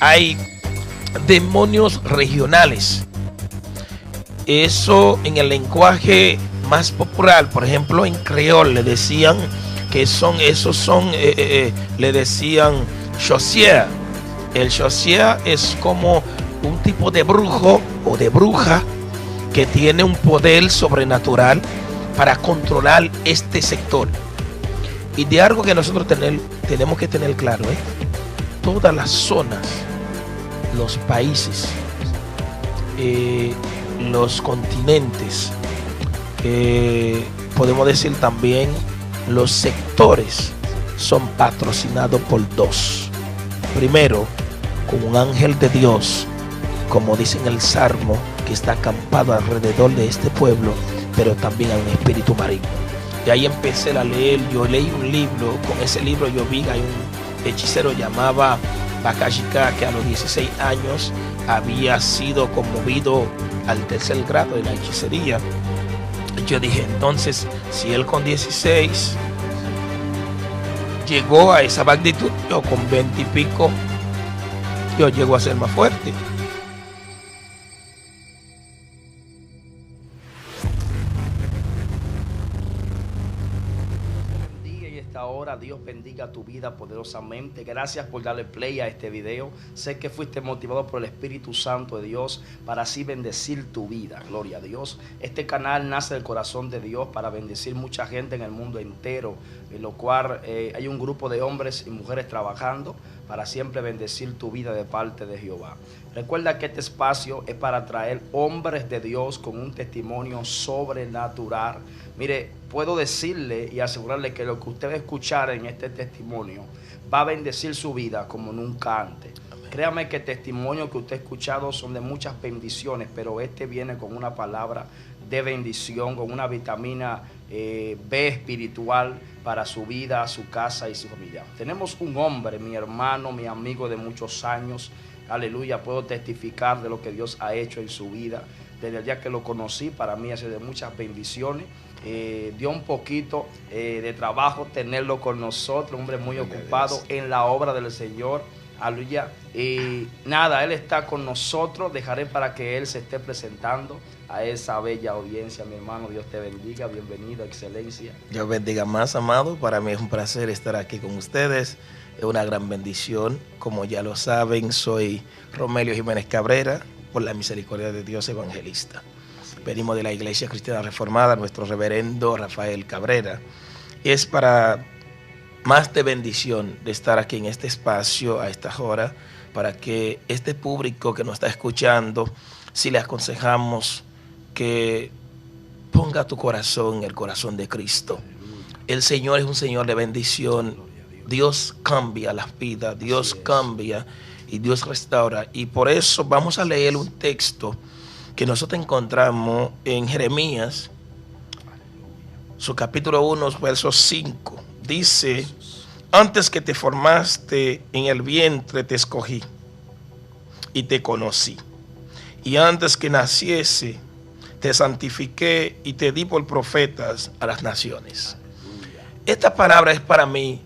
hay demonios regionales. Eso en el lenguaje más popular, por ejemplo en creol le decían que le decían Xosia. El Xosia es como un tipo de brujo o de bruja que tiene un poder sobrenatural para controlar este sector. Y de algo que nosotros tenemos que tener claro, todas las zonas, los países, los continentes, podemos decir también los sectores, son patrocinados por dos. Primero, con un ángel de Dios, como dice en el Salmo, que está acampado alrededor de este pueblo, pero también hay un espíritu maligno. De ahí empecé a leer, yo leí un libro, con ese libro yo vi que hay un hechicero llamado Bakashika, que a los 16 años había sido conmovido al tercer grado de la hechicería. Yo dije, entonces, si él con 16 llegó a esa magnitud, yo con 20 y pico, yo llego a ser más fuerte. Ahora Dios bendiga tu vida poderosamente. Gracias por darle play a este video. Sé que fuiste motivado por el Espíritu Santo de Dios para así bendecir tu vida. Gloria a Dios. Este canal nace del corazón de Dios para bendecir mucha gente en el mundo entero, en lo cual hay un grupo de hombres y mujeres trabajando para siempre bendecir tu vida de parte de Jehová. Recuerda que este espacio es para traer hombres de Dios con un testimonio sobrenatural. Mire, puedo decirle y asegurarle que lo que usted va a escuchar en este testimonio va a bendecir su vida como nunca antes. Créame que testimonios que usted ha escuchado son de muchas bendiciones, pero este viene con una palabra de bendición, con una vitamina B espiritual para su vida, su casa y su familia. Tenemos un hombre, mi hermano, mi amigo de muchos años. Aleluya, puedo testificar de lo que Dios ha hecho en su vida. Desde el día que lo conocí, para mí ha sido de muchas bendiciones. Dio un poquito de trabajo tenerlo con nosotros, un hombre muy ocupado en la obra del Señor. Aleluya. Y nada, él está con nosotros. Dejaré para que él se esté presentando a esa bella audiencia. Mi hermano, Dios te bendiga. Bienvenido, excelencia. Dios bendiga más, amado. Para mí es un placer estar aquí con ustedes. Es una gran bendición. Como ya lo saben, soy Romelio Jiménez Cabrera, por la misericordia de Dios, evangelista. Venimos de la Iglesia Cristiana Reformada, nuestro reverendo Rafael Cabrera. Es para más de bendición de estar aquí en este espacio a esta hora, para que este público que nos está escuchando, si le aconsejamos que ponga tu corazón en el corazón de Cristo. El Señor es un Señor de bendición. Dios cambia las vidas, Dios cambia y Dios restaura. Y por eso vamos a leer un texto que nosotros encontramos en Jeremías, su capítulo 1, verso 5. Dice: antes que te formaste en el vientre te escogí y te conocí. Y antes que naciese te santifiqué y te di por profetas a las naciones. Esta palabra es para mí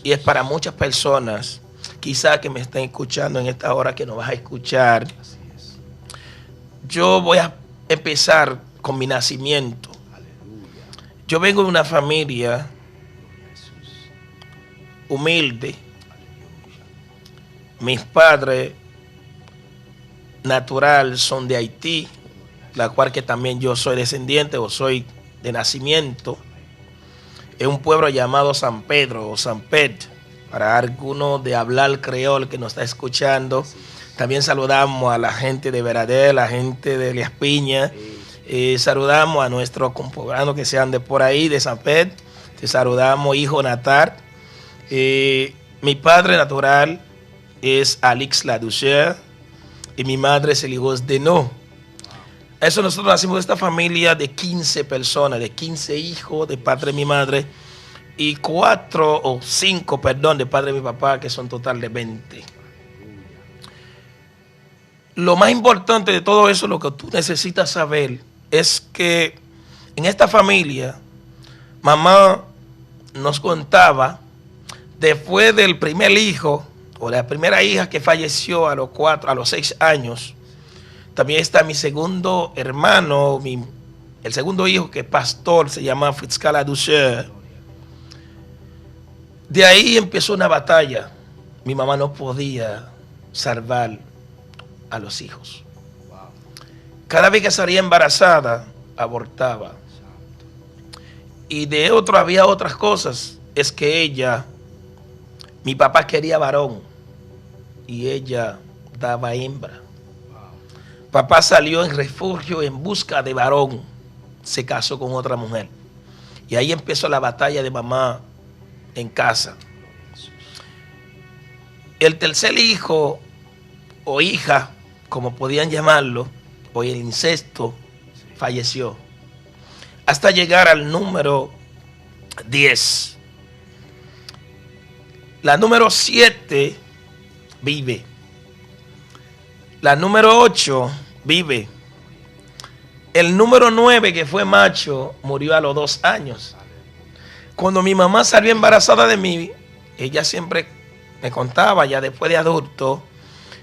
y es para muchas personas, quizá que me estén escuchando en esta hora, que nos vas a escuchar. Yo voy a empezar con mi nacimiento. Yo vengo de una familia humilde. Mis padres natural son de Haití, la cual que también yo soy descendiente o soy de nacimiento. Es un pueblo llamado San Pedro o San Pet, para alguno de hablar creol que nos está escuchando. También saludamos a la gente de Veradell, la gente de Elías Piña. Saludamos a nuestros compañeros que sean de por ahí, de San Pet. Te saludamos, hijo Natar. Mi padre natural es Alix Laducher y mi madre es Eligos Deno. Eso nosotros nacimos de esta familia de 15 personas, de 15 hijos de padre de mi madre y 5 de padre de mi papá, que son total de 20. Lo más importante de todo eso, lo que tú necesitas saber, es que en esta familia, mamá nos contaba, después del primer hijo por la primera hija que falleció a los 6 años. También está mi segundo hermano, el segundo hijo que es pastor, se llama Fitzcala Ducher. De ahí empezó una batalla. Mi mamá no podía salvar a los hijos. Cada vez que salía embarazada, abortaba. Y de otro había otras cosas. Es que mi papá quería varón y ella daba hembra. Papá salió en refugio en busca de varón. Se casó con otra mujer. Y ahí empezó la batalla de mamá en casa. El tercer hijo o hija, como podían llamarlo, o el incesto, falleció. Hasta llegar al número 10. La número 7 vive. La número 8 vive. El número 9, que fue macho, murió a los 2 años. Cuando mi mamá salió embarazada de mí, ella siempre me contaba, ya después de adulto,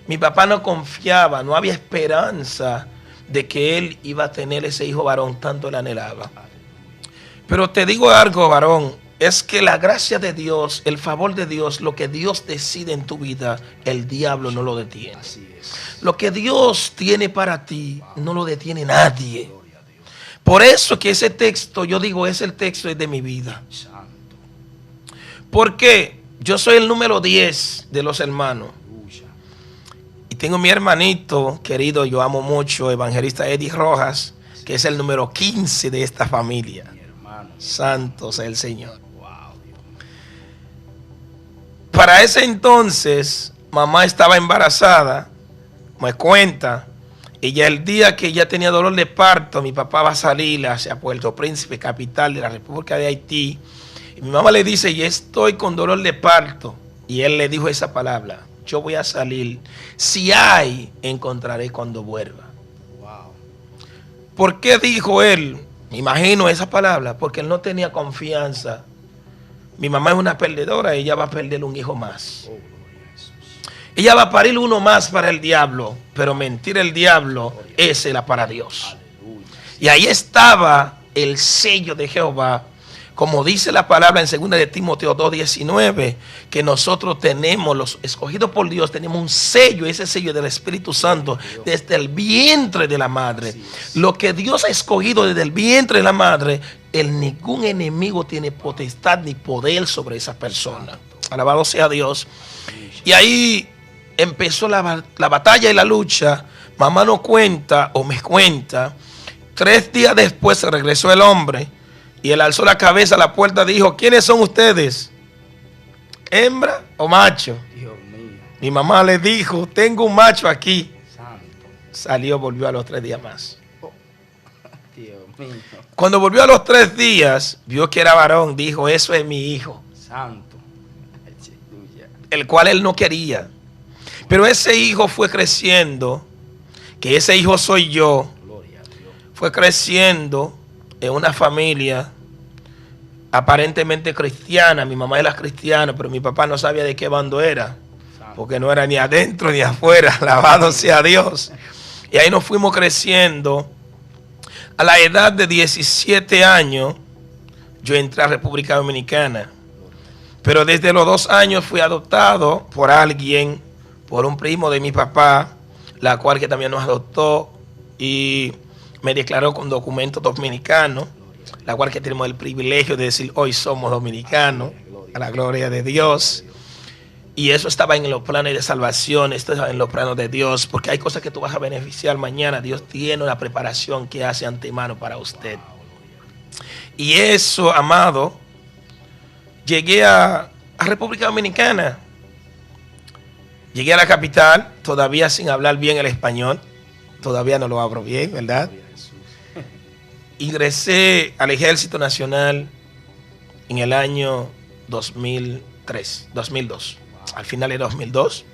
mi papá no confiaba, no había esperanza de que él iba a tener ese hijo varón, tanto él anhelaba. Pero te digo algo, varón, es que la gracia de Dios, el favor de Dios, lo que Dios decide en tu vida, el diablo no lo detiene. Lo que Dios tiene para ti, no lo detiene nadie. Por eso que ese texto, yo digo, es el texto de mi vida. Porque yo soy el número 10 de los hermanos. Y tengo mi hermanito querido, yo amo mucho, evangelista Eddie Rojas, que es el número 15 de esta familia. Santo sea el Señor. Para ese entonces, mamá estaba embarazada, me cuenta, y ya el día que ella tenía dolor de parto, mi papá va a salir hacia Puerto Príncipe, capital de la República de Haití, y mi mamá le dice, yo estoy con dolor de parto, y él le dijo esa palabra, yo voy a salir, si hay, encontraré cuando vuelva. ¿Por qué dijo él? Me imagino esa palabra, porque él no tenía confianza. Mi mamá es una perdedora, ella va a perder un hijo más. Ella va a parir uno más para el diablo, pero mentir el diablo, esa era para Dios. Y ahí estaba el sello de Jehová, como dice la palabra en 2 de Timoteo 2:19, que nosotros tenemos, los escogidos por Dios, tenemos un sello, ese sello del Espíritu Santo, desde el vientre de la madre. Lo que Dios ha escogido desde el vientre de la madre, ningún enemigo tiene potestad ni poder sobre esa persona. Alabado sea Dios. Y ahí empezó la batalla y la lucha. Mamá no cuenta, o me cuenta, 3 días después se regresó el hombre. Y él alzó la cabeza a la puerta y dijo, ¿quiénes son ustedes? ¿Hembra o macho? Dios mío. Mi mamá le dijo, tengo un macho aquí. Santo. Salió, volvió a los 3 días más. Oh. Dios mío. Cuando volvió a los 3 días, vio que era varón, dijo, eso es mi hijo. Santo. El cual él no quería. Pero ese hijo fue creciendo, que ese hijo soy yo. Gloria a Dios. Fue creciendo en una familia aparentemente cristiana. Mi mamá era cristiana, pero mi papá no sabía de qué bando era, porque no era ni adentro ni afuera. Alabado sea Dios. Y ahí nos fuimos creciendo. A la edad de 17 años yo entré a República Dominicana, pero desde los 2 años fui adoptado por alguien, por un primo de mi papá, la cual que también nos adoptó y me declaró con documentos dominicanos, la cual que tenemos el privilegio de decir hoy somos dominicanos, a la gloria de Dios. Y eso estaba en los planes de salvación, esto estaba en los planes de Dios, porque hay cosas que tú vas a beneficiar mañana. Dios tiene una preparación que hace antemano para usted. Y eso, amado, llegué a República Dominicana. Llegué a la capital, todavía sin hablar bien el español. Todavía no lo hablo bien, ¿verdad? Ingresé al Ejército Nacional en el año 2002, al final de 2002,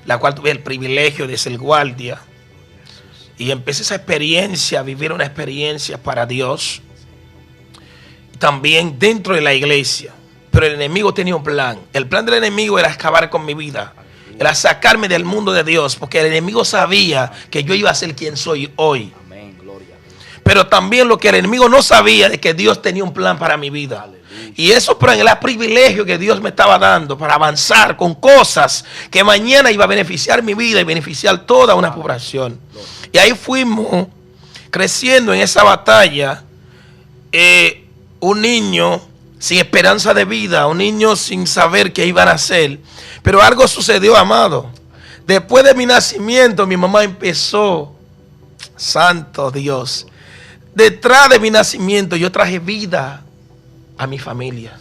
la cual tuve el privilegio de ser guardia. Y empecé esa experiencia, a vivir una experiencia para Dios. También dentro de la iglesia, Pero el enemigo tenía un plan. El plan del enemigo era acabar con mi vida. Era sacarme del mundo de Dios. Porque el enemigo sabía que yo iba a ser quien soy hoy. Amén, gloria a Dios. Pero también lo que el enemigo no sabía es que Dios tenía un plan para mi vida. Aleluya. Y eso era el privilegio que Dios me estaba dando para avanzar con cosas que mañana iba a beneficiar mi vida y beneficiar toda una población. Y ahí fuimos creciendo en esa batalla. Un niño sin esperanza de vida, un niño sin saber qué iban a hacer. Pero algo sucedió, amado. Después de mi nacimiento, mi mamá empezó, santo Dios, detrás de mi nacimiento yo traje vida a mi familia.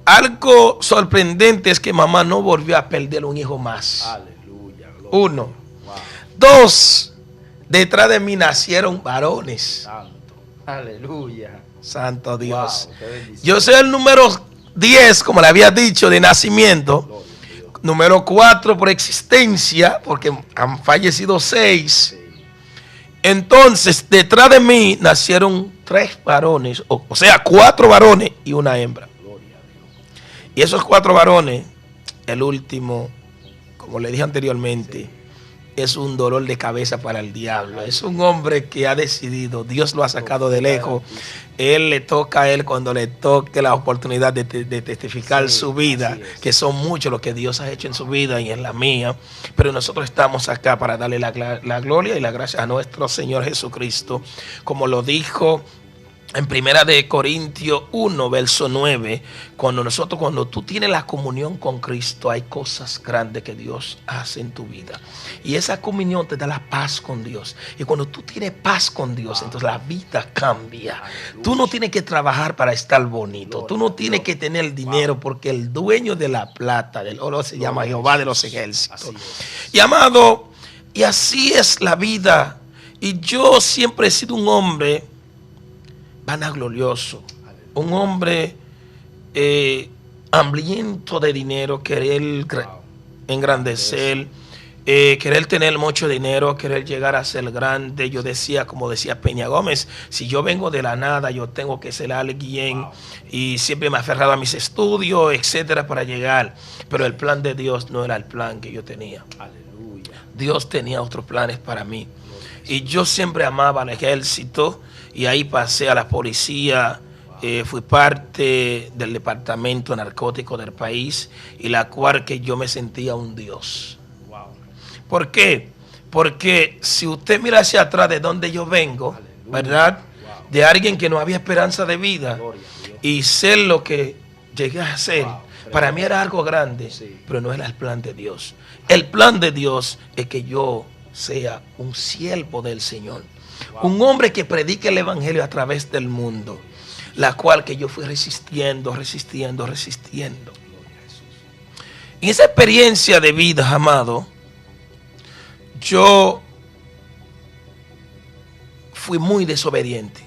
Algo sorprendente es que mamá no volvió a perder un hijo más. Aleluya. Gloria. 1. Wow. 2. Detrás de mí nacieron varones. Santo. Aleluya. Santo Dios. Wow, qué bendición. Yo soy el número 10, como le había dicho, de nacimiento. Gloria a Dios. Número 4 por existencia, porque han fallecido 6. Sí. Entonces, detrás de mí nacieron 3 varones, o sea, 4 varones y una hembra. Gloria a Dios. Y esos 4 varones, el último, como le dije anteriormente, es un dolor de cabeza para el diablo. Es un hombre que ha decidido, Dios lo ha sacado de lejos. Él le toca a él cuando le toque la oportunidad de testificar Sí, su vida, así es. que son muchos los que Dios ha hecho en su vida y en la mía. Pero nosotros estamos acá para darle la gloria y la gracia a nuestro Señor Jesucristo. Como lo dijo en 1 de Corintios 1, verso 9, cuando tú tienes la comunión con Cristo, hay cosas grandes que Dios hace en tu vida. Y esa comunión te da la paz con Dios. Y cuando tú tienes paz con Dios, entonces la vida cambia. Tú no tienes que trabajar para estar bonito. Tú no tienes que tener dinero, porque el dueño de la plata, del oro, se llama Jehová de los ejércitos. Así es. Y amado, y así es la vida. Y yo siempre he sido un hombre vanaglorioso, un hombre hambriento de dinero, querer engrandecer, querer tener mucho dinero, querer llegar a ser grande. Yo decía, como decía Peña Gómez, si yo vengo de la nada, yo tengo que ser alguien. Y siempre me he aferrado a mis estudios, etcétera, para llegar. Pero el plan de Dios no era el plan que yo tenía. Aleluya. Dios tenía otros planes para mí. Y yo siempre amaba al ejército. Y ahí pasé a la policía, fui parte del departamento narcótico del país, y la cual que yo me sentía un Dios. Wow. ¿Por qué? Porque si usted mira hacia atrás de donde yo vengo, ¿verdad? Wow. De alguien que no había esperanza de vida, Gloria a Dios. y ser lo que llegué a ser, Wow. para mí era algo grande, Sí. pero no era el plan de Dios. El plan de Dios es que yo sea un siervo del Señor. Wow. Un hombre que predique el evangelio a través del mundo, la cual que yo fui resistiendo. Gloria a Jesús. En esa experiencia de vida, amado, yo fui muy desobediente.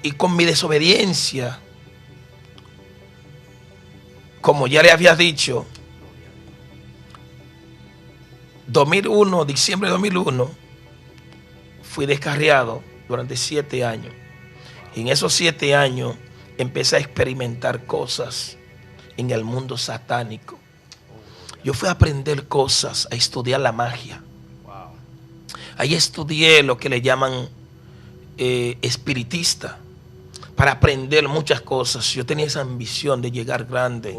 Y con mi desobediencia, como ya le había dicho, 2001, diciembre de 2001, fui descarriado durante 7 años. Y en esos 7 años empecé a experimentar cosas en el mundo satánico. Yo fui a aprender cosas, a estudiar la magia. Wow. Ahí estudié lo que le llaman espiritista, para aprender muchas cosas. Yo tenía esa ambición de llegar grande.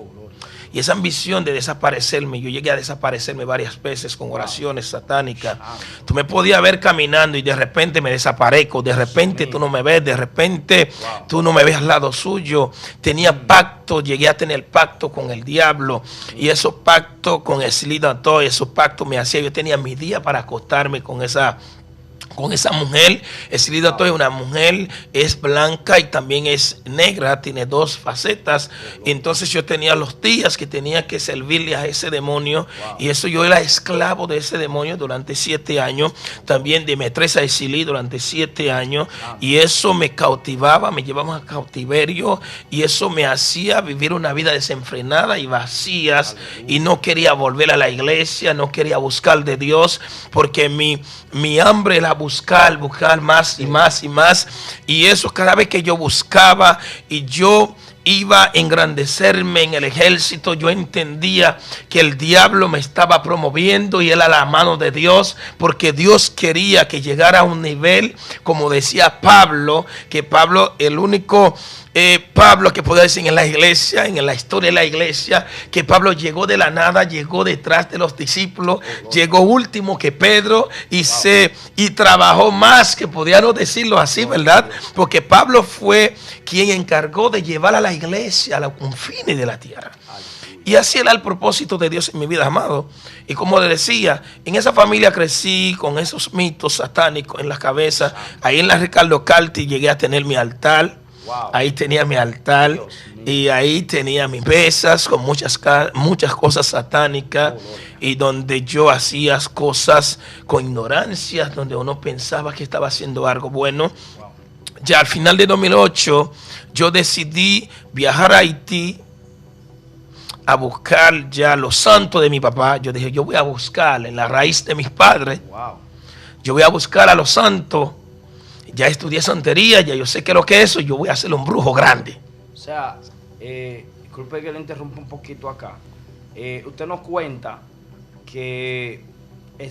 Y esa ambición de desaparecerme, yo llegué a desaparecerme varias veces con oraciones satánicas. Tú me podías ver caminando y de repente me desaparezco, de repente tú no me ves, de repente tú no me ves al lado suyo. Tenía pacto, llegué a tener pacto con el diablo, y esos pactos con el Slidato, esos pactos me hacía, yo tenía mi día para acostarme con esa mujer. Eslidato es una mujer, es blanca y también es negra, tiene 2 facetas. Entonces yo tenía los días que tenía que servirle a ese demonio, y eso yo era esclavo de ese demonio durante 7 años, también de Metresa y Silí durante 7 años, y eso me cautivaba, me llevaba a cautiverio, y eso me hacía vivir una vida desenfrenada y vacías, y no quería volver a la iglesia, no quería buscar de Dios, porque mi hambre era buscar más y más y más. Y eso, cada vez que yo buscaba y yo iba a engrandecerme en el ejército. Yo entendía que el diablo me estaba promoviendo y era la mano de Dios, porque Dios quería que llegara a un nivel, como decía Pablo, que Pablo, el único Pablo que podía decir en la iglesia, en la historia de la iglesia, que Pablo llegó de la nada, llegó detrás de los discípulos, llegó último que Pedro y trabajó más, que podíamos decirlo así, ¿verdad? Porque Pablo fue quien encargó de llevar a la iglesia a los confines de la tierra. Y así era el propósito de Dios en mi vida, amado. Y como le decía, en esa familia crecí con esos mitos satánicos en la cabeza. Ahí en la Ricardo Carti llegué a tener mi altar. Wow. Ahí tenía mi altar y ahí tenía mis mesas con muchas cosas satánicas, y donde yo hacía cosas con ignorancia, donde uno pensaba que estaba haciendo algo bueno. Ya al final de 2008 yo decidí viajar a Haití a buscar ya los santos de mi papá. Yo dije, yo voy a buscar en la raíz de mis padres. Yo voy a buscar a los santos. Ya estudié santería, ya yo sé qué es lo que es eso. Yo voy a hacer un brujo grande. O sea, disculpe que le interrumpa un poquito acá. Usted nos cuenta que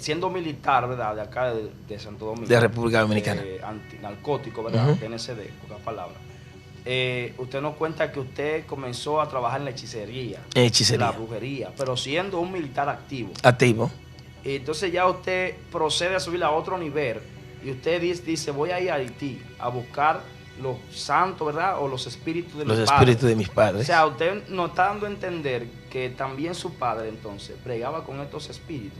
siendo militar, ¿verdad? De acá de Santo Domingo. De República Dominicana. Antinarcótico, ¿verdad? TNCD, pocas palabras. Usted nos cuenta que usted comenzó a trabajar en la hechicería. En la brujería, pero siendo un militar activo. Activo. Entonces ya usted procede a subir a otro nivel. Y usted dice, voy a ir a Haití a buscar los santos, ¿verdad? O los espíritus de mis padres. O sea, usted nos está dando a entender que también su padre, entonces, pregaba con estos espíritus.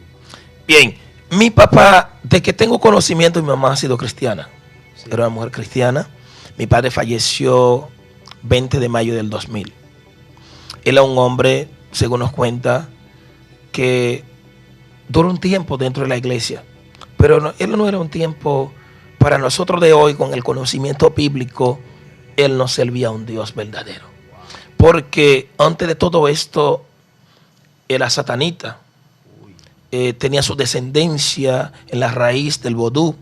Bien, mi papá, de que tengo conocimiento, mi mamá ha sido cristiana. Sí. Era una mujer cristiana. Mi padre falleció 20 de mayo del 2000. Él era un hombre, según nos cuenta, que duró un tiempo dentro de la iglesia. Pero él no era un tiempo para nosotros de hoy, con el conocimiento bíblico. Él no servía a un Dios verdadero. Porque antes de todo esto, era satanita. Tenía su descendencia en la raíz del vodú.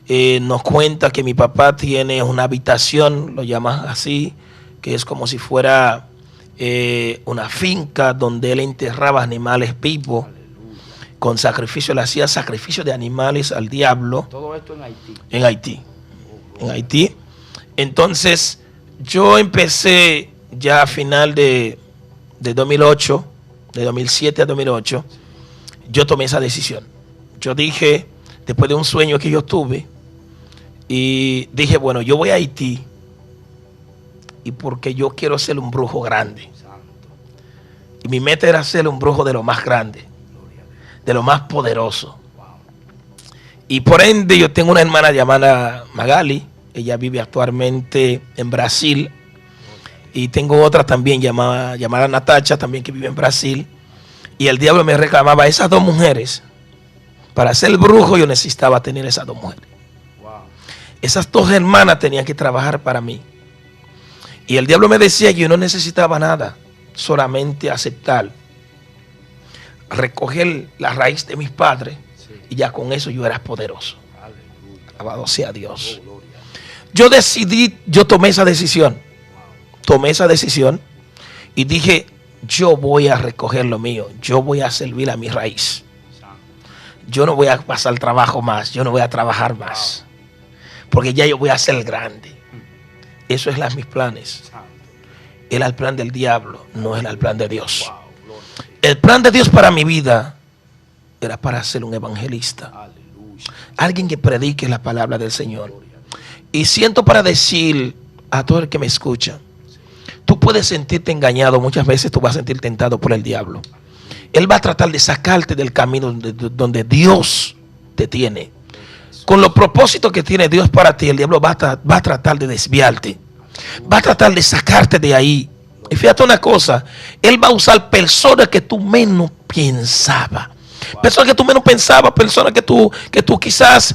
Nos cuenta que mi papá tiene una habitación, lo llaman así, que es como si fuera una finca donde él enterraba animales vivos. Con sacrificio, le hacía sacrificio de animales al diablo. Todo esto en Haití. En Haití. En Haití. Entonces, yo empecé ya a final de 2008, de 2007 a 2008, yo tomé esa decisión. Yo dije, después de un sueño que yo tuve, y dije, bueno, yo voy a Haití, y porque yo quiero ser un brujo grande. Y mi meta era ser un brujo de lo más grande, de lo más poderoso. Y por ende yo tengo una hermana llamada Magali. Ella vive actualmente en Brasil. Y tengo otra también llamada Natacha, también que vive en Brasil. Y el diablo me reclamaba esas dos mujeres. Para ser brujo yo necesitaba tener esas dos mujeres. Esas dos hermanas tenían que trabajar para mí. Y el diablo me decía que yo no necesitaba nada, solamente aceptar, recoger la raíz de mis padres, y ya con eso yo era poderoso. Alabado sea Dios. Yo tomé esa decisión. Tomé esa decisión y dije, yo voy a recoger lo mío. Yo voy a servir a mi raíz. Yo no voy a pasar trabajo más. Yo no voy a trabajar más. Porque ya yo voy a ser grande. Eso es mis planes. Era el plan del diablo, no era el plan de Dios. El plan de Dios para mi vida era para ser un evangelista. Alguien que predique la palabra del Señor. Y siento para decir a todo el que me escucha, tú puedes sentirte engañado, muchas veces tú vas a sentir tentado por el diablo. Él va a tratar de sacarte del camino donde Dios te tiene. Con los propósitos que tiene Dios para ti, el diablo va a tratar de desviarte. Va a tratar de sacarte de ahí. Y fíjate una cosa, él va a usar personas que tú menos pensabas. Personas que tú menos pensabas, personas que tú quizás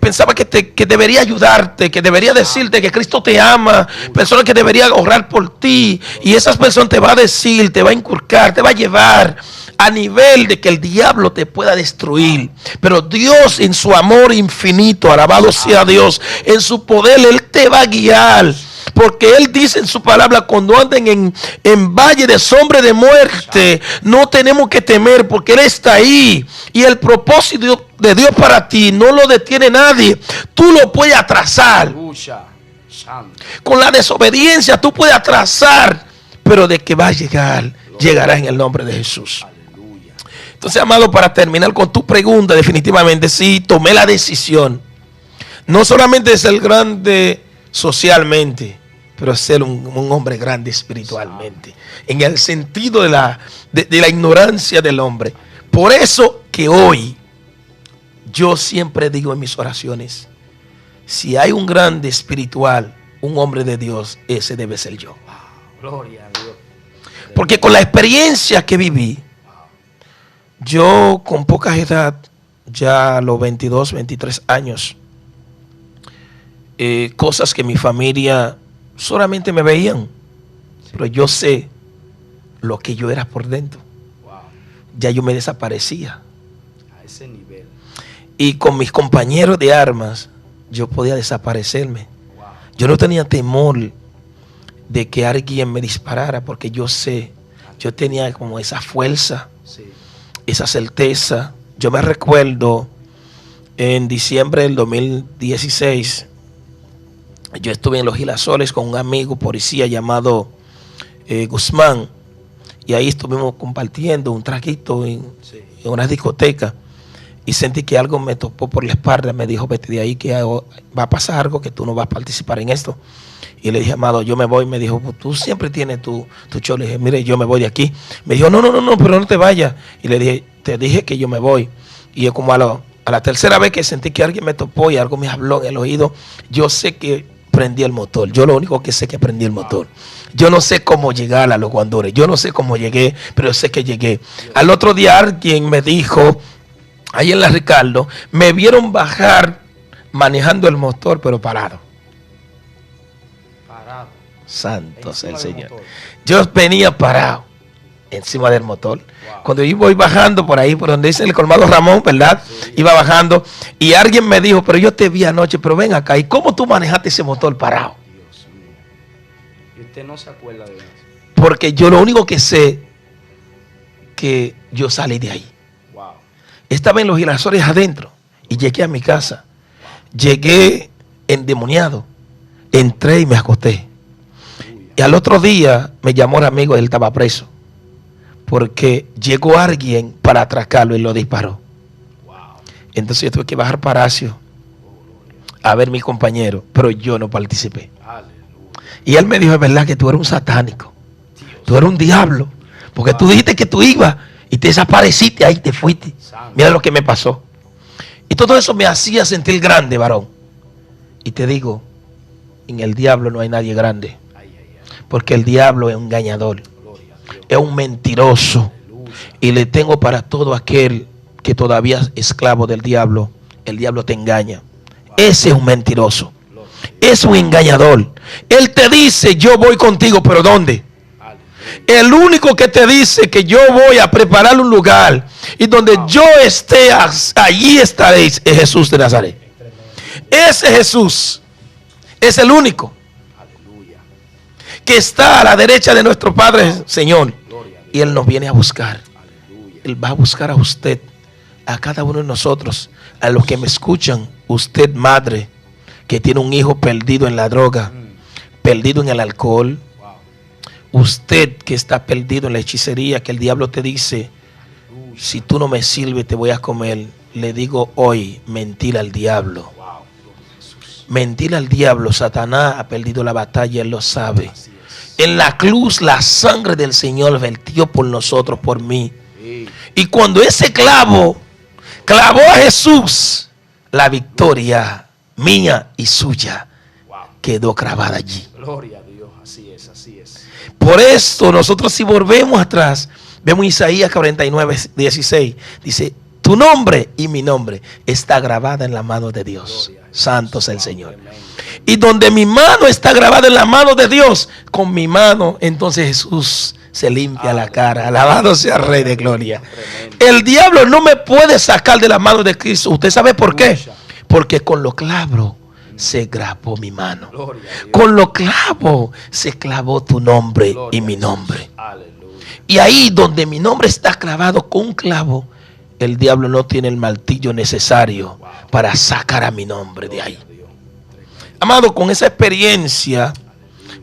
pensabas que debería ayudarte, que debería decirte que Cristo te ama, personas que deberían orar por ti, y esas personas te va a decir, te va a inculcar, te va a llevar a nivel de que el diablo te pueda destruir. Pero Dios en su amor infinito, alabado sea Dios, en su poder, Él te va a guiar Porque Él dice en su palabra, cuando anden en valle de sombra de muerte, no tenemos que temer, porque Él está ahí. Y el propósito de Dios para ti no lo detiene nadie. Tú lo puedes atrasar. Con la desobediencia tú puedes atrasar, pero de que va a llegar, llegará en el nombre de Jesús. Entonces, amado, para terminar con tu pregunta, definitivamente sí, tomé la decisión. No solamente de ser grande socialmente, pero ser un hombre grande espiritualmente. En el sentido de la ignorancia del hombre. Por eso que hoy yo siempre digo en mis oraciones, si hay un grande espiritual, un hombre de Dios, ese debe ser yo. Gloria a Dios. Porque con la experiencia que viví, yo con poca edad, ya a los 22, 23 años, cosas que mi familia solamente me veían, pero yo sé lo que yo era por dentro. Ya yo me desaparecía. A ese nivel. Y con mis compañeros de armas, yo podía desaparecerme. Yo no tenía temor de que alguien me disparara, porque yo sé, yo tenía como esa fuerza, esa certeza. Yo me recuerdo en diciembre del 2016, yo estuve en Los Girasoles con un amigo policía llamado Guzmán, y ahí estuvimos compartiendo un traguito en una discoteca, y sentí que algo me topó por la espalda. Me dijo, vete de ahí, que va a pasar algo, que tú no vas a participar en esto. Y le dije, amado, yo me voy. Me dijo, tú siempre tienes tu show. Le dije, mire, yo me voy de aquí. Me dijo, no, pero no te vayas. Y le dije, te dije que yo me voy. Y yo como a la tercera vez que sentí que alguien me topó y algo me habló en el oído, yo sé que prendí el motor. Yo lo único que sé es que prendí el motor. Yo no sé cómo llegar a Los Guandores. Yo no sé cómo llegué, pero sé que llegué. Al otro día alguien me dijo, ahí en la Ricardo, me vieron bajar manejando el motor, pero parado. Santo sea el Señor. Yo venía parado encima del motor. Cuando yo voy bajando por ahí, por donde dice el colmado Ramón, ¿verdad? Iba bajando y alguien me dijo, pero yo te vi anoche, pero ven acá, ¿y cómo tú manejaste ese motor parado? Dios mío. Y usted no se acuerda de eso. Porque yo lo único que sé, que yo salí de ahí. Estaba en Los Girasoles adentro y llegué a mi casa. Llegué endemoniado. Entré y me acosté. Y al otro día me llamó un amigo, él estaba preso. Porque llegó alguien para atracarlo y lo disparó. Entonces yo tuve que bajar para Palacio a ver a mi compañero, pero yo no participé. Y él me dijo, es verdad que tú eres un satánico. Tú eres un diablo. Porque tú dijiste que tú ibas y te desapareciste, ahí te fuiste. Mira lo que me pasó. Y todo eso me hacía sentir grande, varón. Y te digo, en el diablo no hay nadie grande. Porque el diablo es un engañador. Es un mentiroso. Y le tengo para todo aquel que todavía es esclavo del diablo. El diablo te engaña. Ese es un mentiroso. Es un engañador. Él te dice, yo voy contigo, pero ¿dónde? El único que te dice que yo voy a preparar un lugar y donde yo esté, allí estaréis, es Jesús de Nazaret. Ese Jesús es el único que está a la derecha de nuestro Padre Señor, y Él nos viene a buscar. Él va a buscar a usted, a cada uno de nosotros, a los que me escuchan. Usted, madre, que tiene un hijo perdido en la droga, perdido en el alcohol. Usted que está perdido en la hechicería, que el diablo te dice, si tú no me sirves te voy a comer. Le digo hoy, mentira al diablo. Mentira al diablo. Satanás ha perdido la batalla, él lo sabe. En la cruz la sangre del Señor vertió por nosotros, por mí. Y cuando ese clavo clavó a Jesús, la victoria mía y suya quedó clavada allí. Gloria a Dios, así es, así es. Por esto nosotros, si volvemos atrás, vemos Isaías 49:16, dice, tu nombre y mi nombre está grabada en la mano de Dios. Santo sea el Señor. Y donde mi mano está grabada en la mano de Dios, con mi mano entonces Jesús se limpia la cara. Alabado sea el Rey de Gloria. El diablo no me puede sacar de la mano de Cristo. ¿Usted sabe por qué? Porque con los clavos se grabó mi mano. Gloria a Dios. Con los clavos se clavó tu nombre Gloria y mi a Dios. nombre. Aleluya. Y ahí donde mi nombre está clavado con un clavo, el diablo no tiene el martillo necesario para sacar a mi nombre de ahí. Gloria a Dios. Amado, con esa experiencia,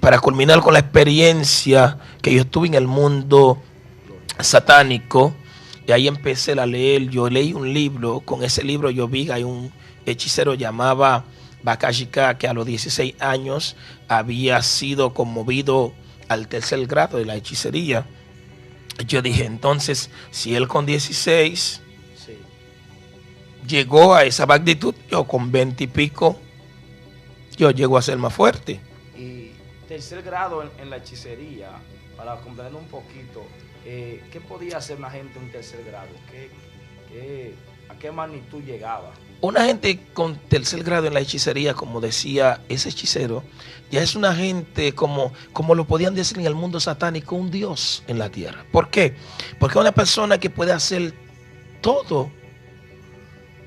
para culminar con la experiencia que yo estuve en el mundo satánico, y ahí empecé a leer. Yo leí un libro, con ese libro yo vi que hay un hechicero llamado Bakashika, que a los 16 años había sido conmovido al tercer grado de la hechicería. Yo dije, entonces, si él con 16 Sí. llegó a esa magnitud, yo con 20 y pico, yo llego a ser más fuerte. Y tercer grado en la hechicería, para comprender un poquito, ¿qué podía hacer una gente en tercer grado? ¿A qué magnitud llegaba? Una gente con tercer grado en la hechicería, como decía ese hechicero, ya es una gente como lo podían decir en el mundo satánico, un dios en la tierra. ¿Por qué? Porque es una persona que puede hacer todo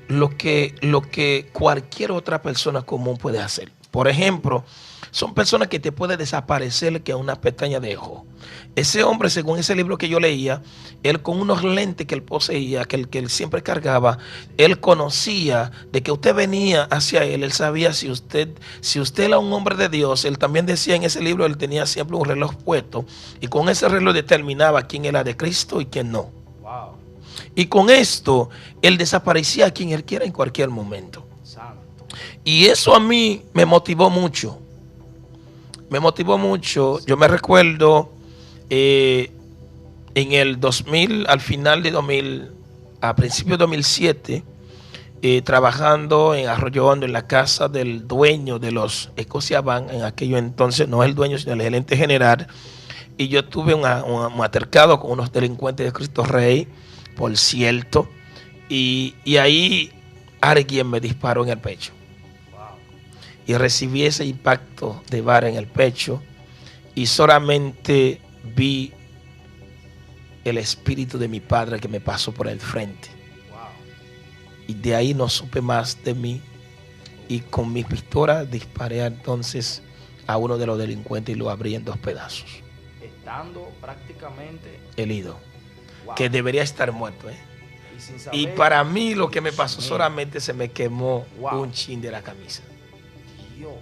lo que cualquier otra persona común puede hacer. Por ejemplo, son personas que te puede desaparecer que a una pestaña de ojo. Ese hombre, según ese libro que yo leía, él con unos lentes que él poseía, que él siempre cargaba, él conocía de que usted venía hacia él sabía si usted era un hombre de Dios. Él también decía en ese libro, él tenía siempre un reloj puesto y con ese reloj determinaba quién era de Cristo y quién no. Wow. Y con esto, él desaparecía a quien él quiera en cualquier momento. Santo. Y eso a mí me motivó mucho. Me motivó mucho. Yo me recuerdo en el 2000, al final de 2000, a principios de 2007, trabajando en Arroyo Hondo, en la casa del dueño de los Scotiabank, en aquello entonces, no el dueño, sino el gerente general. Y yo tuve un altercado con unos delincuentes de Cristo Rey, por cierto. Y ahí alguien me disparó en el pecho. Y recibí ese impacto de vara en el pecho y solamente vi el espíritu de mi padre que me pasó por el frente. Y de ahí no supe más de mí. Y con mi pistola disparé entonces a uno de los delincuentes y lo abrí en 2 pedazos. Estando prácticamente herido. wow. Que debería estar muerto. Y, sin saber, y para mí lo que me pasó solamente se me quemó un chin de la camisa. Dios.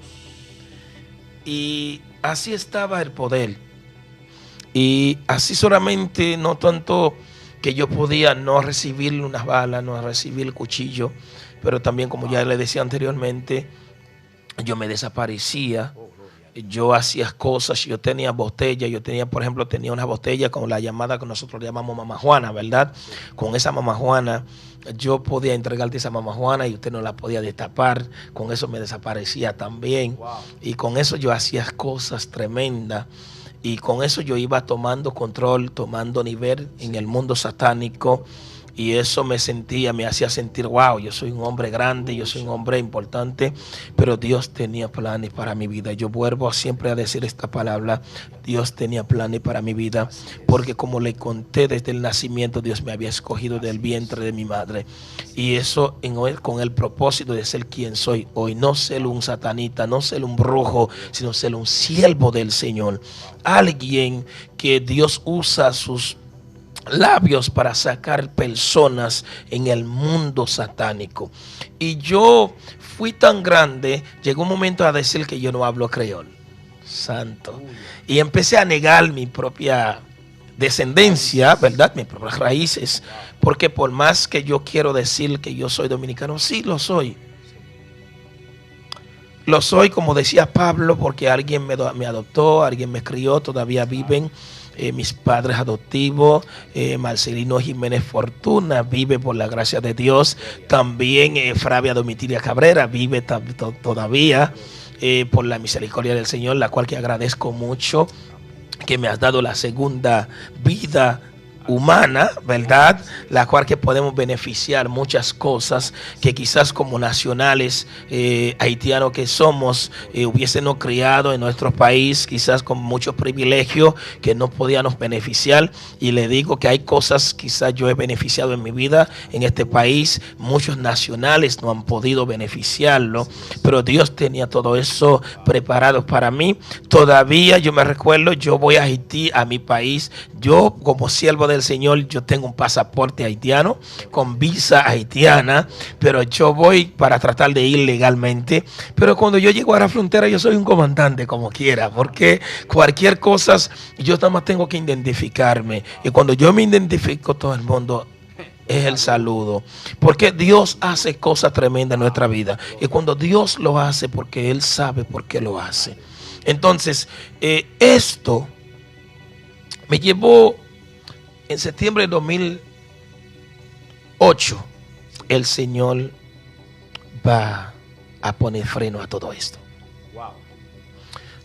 Y así estaba el poder. Y así solamente, no tanto que yo podía no recibir unas balas, no recibir el cuchillo, pero también, como ya le decía anteriormente, yo me desaparecía. Yo hacía cosas, yo tenía botellas, por ejemplo, tenía una botella con la llamada que nosotros llamamos mamá Juana, ¿verdad? Sí. Con esa mamá Juana, yo podía entregarte esa mamá Juana y usted no la podía destapar, con eso me desaparecía también. Wow. Y con eso yo hacía cosas tremendas y con eso yo iba tomando control, tomando nivel en el mundo satánico. Y eso me hacía sentir, wow, yo soy un hombre grande, yo soy un hombre importante, pero Dios tenía planes para mi vida. Yo vuelvo siempre a decir esta palabra, Dios tenía planes para mi vida, porque como le conté desde el nacimiento, Dios me había escogido del vientre de mi madre. Y eso con el propósito de ser quien soy hoy, no ser un satanita, no ser un brujo, sino ser un siervo del Señor. Alguien que Dios usa sus labios para sacar personas en el mundo satánico. Y yo fui tan grande, llegó un momento a decir que yo no hablo creol. Santo. Y empecé a negar mi propia descendencia, ¿verdad? Mis propias raíces. Porque por más que yo quiero decir que yo soy dominicano, sí lo soy. Lo soy, como decía Pablo, porque alguien me adoptó, alguien me crió, todavía viven. Mis padres adoptivos, Marcelino Jiménez Fortuna vive por la gracia de Dios. También Flavia Domitilia Cabrera vive todavía por la misericordia del Señor, la cual que agradezco mucho, que me has dado la segunda vida humana, ¿verdad? La cual que podemos beneficiar muchas cosas que quizás como nacionales haitianos que somos hubiésemos criado en nuestro país, quizás con muchos privilegios que no podíamos beneficiar. Y le digo que hay cosas quizás yo he beneficiado en mi vida en este país, muchos nacionales no han podido beneficiarlo, pero Dios tenía todo eso preparado para mí. Todavía yo me recuerdo, yo voy a Haití, a mi país, yo como siervo del Señor, yo tengo un pasaporte haitiano con visa haitiana, pero yo voy para tratar de ir legalmente. Pero cuando yo llego a la frontera, yo soy un comandante como quiera, porque cualquier cosa, yo nada más tengo que identificarme. Y cuando yo me identifico, todo el mundo es el saludo, porque Dios hace cosas tremendas en nuestra vida. Y cuando Dios lo hace, porque Él sabe por qué lo hace. Entonces, esto me llevó en septiembre de 2008. El Señor va a poner freno a todo esto.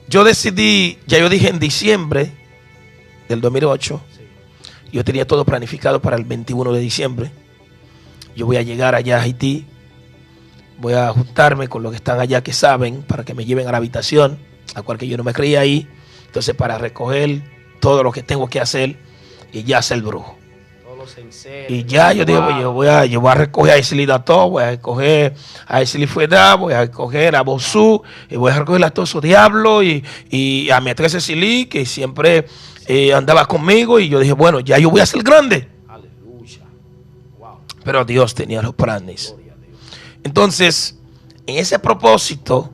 Yo decidí, ya yo dije en diciembre del 2008, yo tenía todo planificado para el 21 de diciembre. Yo voy a llegar allá a Haití, voy a juntarme con los que están allá que saben, para que me lleven a la habitación, a cual que yo no me creía ahí. Entonces, para recoger todo lo que tengo que hacer y ya hacer el brujo. Y ya yo digo, yo voy a recoger a Isli Dato, voy a recoger a Isli Fueda, voy a recoger a Bosú, y voy a recoger a todos esos diablos y a mi 13 Silí, que siempre andaba conmigo. Y yo dije, bueno, ya yo voy a ser grande. Aleluya. Wow. Pero Dios tenía los planes. Entonces, en ese propósito,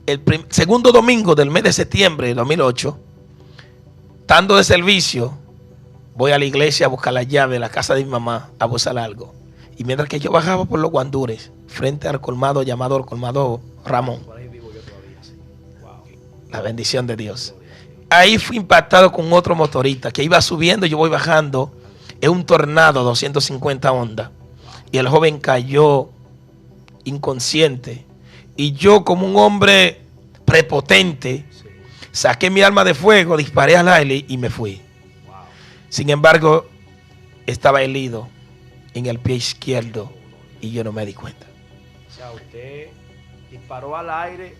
el segundo domingo del mes de septiembre de 2008, estando de servicio, voy a la iglesia a buscar la llave de la casa de mi mamá, a buscar algo. Y mientras que yo bajaba por los guandures, frente al colmado llamado el colmado Ramón, la bendición de Dios, ahí fui impactado con otro motorista que iba subiendo, yo voy bajando, es un tornado 250 ondas, y el joven cayó inconsciente. Y yo, como un hombre prepotente, saqué mi arma de fuego, disparé al aire y me fui. Sin embargo, estaba herido en el pie izquierdo y yo no me di cuenta. O sea, usted disparó al aire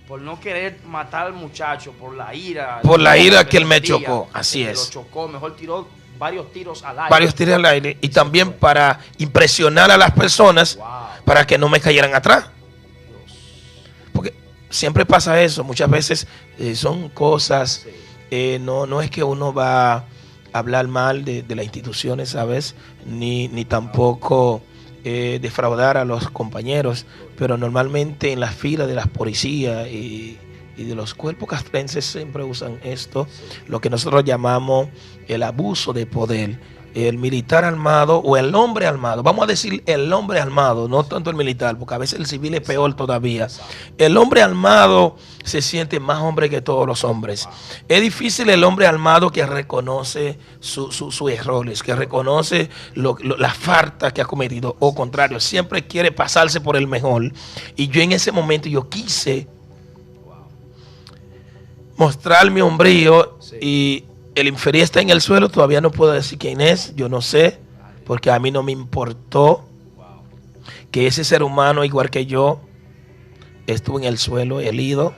por no querer matar al muchacho, por la ira. Por la ira que él me chocó, así es. Lo chocó, mejor tiró varios tiros al aire. Varios tiros al aire y también para impresionar a las personas, para que no me cayeran atrás. Porque siempre pasa eso, muchas veces son cosas, no es que uno va a hablar mal de las instituciones, ¿sabes? Ni tampoco defraudar a los compañeros, pero normalmente en las filas de las policías y de los cuerpos castrenses siempre usan esto, lo que nosotros llamamos el abuso de poder. El militar armado o el hombre armado, vamos a decir el hombre armado, no tanto el militar, porque a veces el civil es peor todavía. El hombre armado se siente más hombre que todos los hombres. Es difícil el hombre armado que reconoce sus errores, que reconoce las faltas que ha cometido, o contrario, siempre quiere pasarse por el mejor. Y yo en ese momento yo quise mostrar mi hombrío y el infeliz está en el suelo, todavía no puedo decir quién es, yo no sé, porque a mí no me importó que ese ser humano, igual que yo, estuvo en el suelo herido,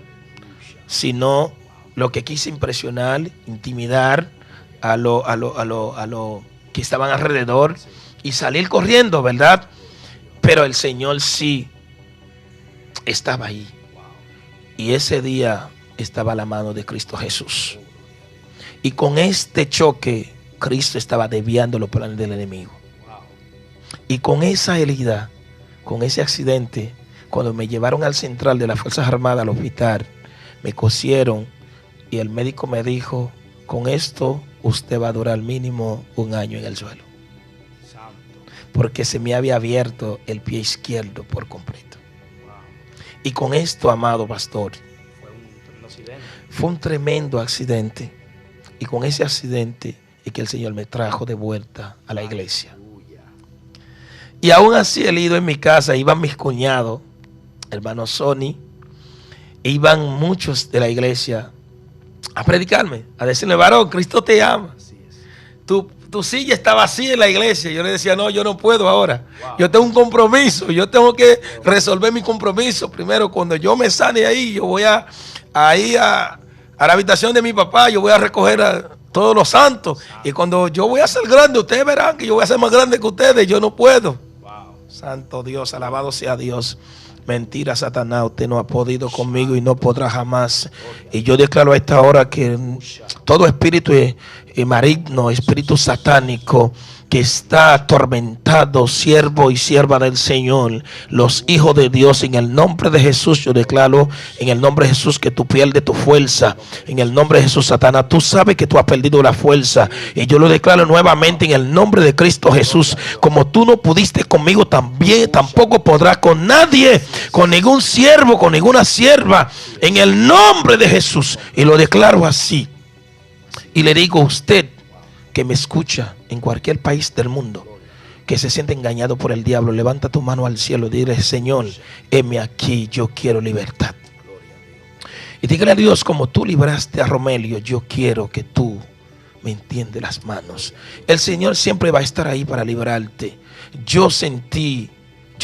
sino lo que quise impresionar, intimidar a lo que estaban alrededor y salir corriendo, ¿verdad? Pero el Señor sí estaba ahí. Y ese día estaba la mano de Cristo Jesús. Y con este choque, Cristo estaba desviando los planes del enemigo. Y con esa herida, con ese accidente, cuando me llevaron al central de las Fuerzas Armadas, al hospital, me cosieron y el médico me dijo, con esto usted va a durar mínimo 1 año en el suelo. Porque se me había abierto el pie izquierdo por completo. Y con esto, amado pastor, fue un tremendo accidente. Y con ese accidente es que el Señor me trajo de vuelta a la iglesia. Y aún así, herido en mi casa, iban mis cuñados, hermano Sony, iban muchos de la iglesia a predicarme, a decirle, varón, Cristo te ama. tu silla está vacía en la iglesia. Yo le decía, no, yo no puedo ahora. Wow. Yo tengo un compromiso. Yo tengo que resolver mi compromiso. Primero, cuando yo me sane ahí, yo voy a la habitación de mi papá. Yo voy a recoger a todos los santos. Y cuando yo voy a ser grande, ustedes verán que yo voy a ser más grande que ustedes. Yo no puedo. Wow. Santo Dios, alabado sea Dios. Mentira, Satanás, usted no ha podido conmigo y no podrá jamás. Y yo declaro a esta hora que todo espíritu maligno, espíritu satánico que está atormentado, siervo y sierva del Señor, los hijos de Dios, en el nombre de Jesús, yo declaro en el nombre de Jesús que tú pierdes tu fuerza. En el nombre de Jesús, Satanás, tú sabes que tú has perdido la fuerza. Y yo lo declaro nuevamente en el nombre de Cristo Jesús. Como tú no pudiste conmigo, también tampoco podrás con nadie, con ningún siervo, con ninguna sierva, en el nombre de Jesús. Y lo declaro así. Y le digo a usted que me escucha en cualquier país del mundo, que se siente engañado por el diablo, levanta tu mano al cielo y dile: Señor, heme aquí, yo quiero libertad. Y dígale a Dios: como tú libraste a Romelio, yo quiero que tú me entiendes las manos. El Señor siempre va a estar ahí para librarte. Yo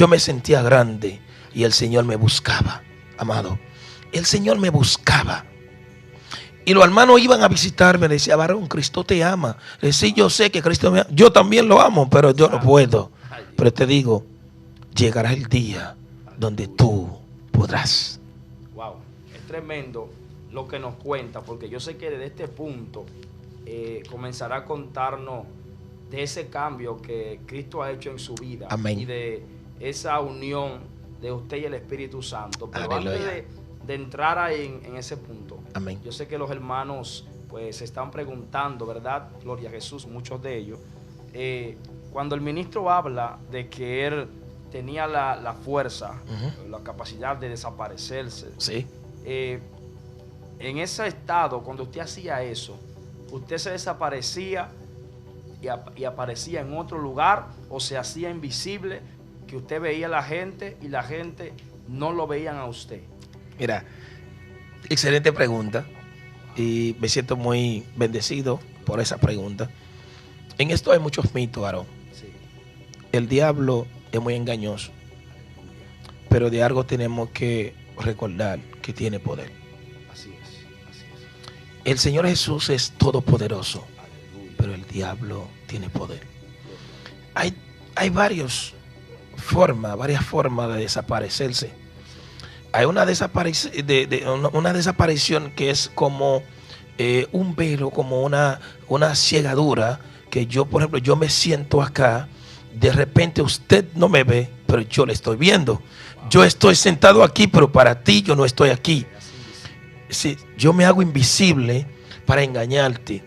me sentía grande y el Señor me buscaba, amado. El Señor me buscaba. Y los hermanos iban a visitarme, le decía: varón, Cristo te ama. Le decía: yo sé que Cristo me ama. Yo también lo amo, pero yo no puedo. Pero te digo, llegará el día donde tú podrás. Wow, es tremendo lo que nos cuenta, porque yo sé que desde este punto comenzará a contarnos de ese cambio que Cristo ha hecho en su vida. Amén. Y de esa unión de usted y el Espíritu Santo. Pero Aleluya. antes de entrar ahí en ese punto, Amén. yo sé que los hermanos pues se están preguntando, ¿verdad? Gloria a Jesús, muchos de ellos. Cuando el ministro habla de que él tenía la fuerza, la capacidad de desaparecerse, Sí. En ese estado, cuando usted hacía eso, ¿usted se desaparecía y aparecía en otro lugar, o se hacía invisible, que usted veía a la gente y la gente no lo veían a usted? Mira, excelente pregunta. Y me siento muy bendecido por esa pregunta. En esto hay muchos mitos, varón. Sí. El diablo es muy engañoso, pero de algo tenemos que recordar: que tiene poder. Así es, así es. El Señor Jesús es todopoderoso, Aleluya. pero el diablo tiene poder. Hay varias formas de desaparecerse. Hay una desaparición que es como un velo, como una ciegadura, que yo, por ejemplo, yo me siento acá, de repente usted no me ve, pero yo le estoy viendo. Yo estoy sentado aquí, pero para ti yo no estoy aquí. Sí, yo me hago invisible para engañarte.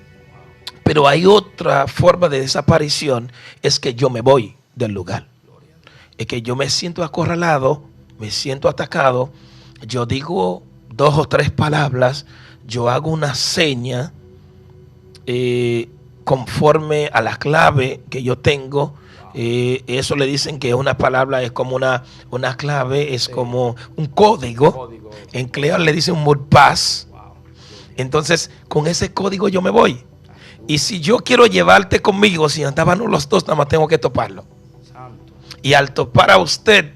Pero hay otra forma de desaparición, es que yo me voy del lugar. Es que yo me siento acorralado, me siento atacado, yo digo 2 o 3 palabras, yo hago una seña conforme a la clave que yo tengo. Eso le dicen que una palabra es como una clave, es como un código. En Clear le dicen un mudpass. Entonces, con ese código yo me voy. Y si yo quiero llevarte conmigo, si andábamos los dos, nada más tengo que toparlo. Santo. Y al topar a usted,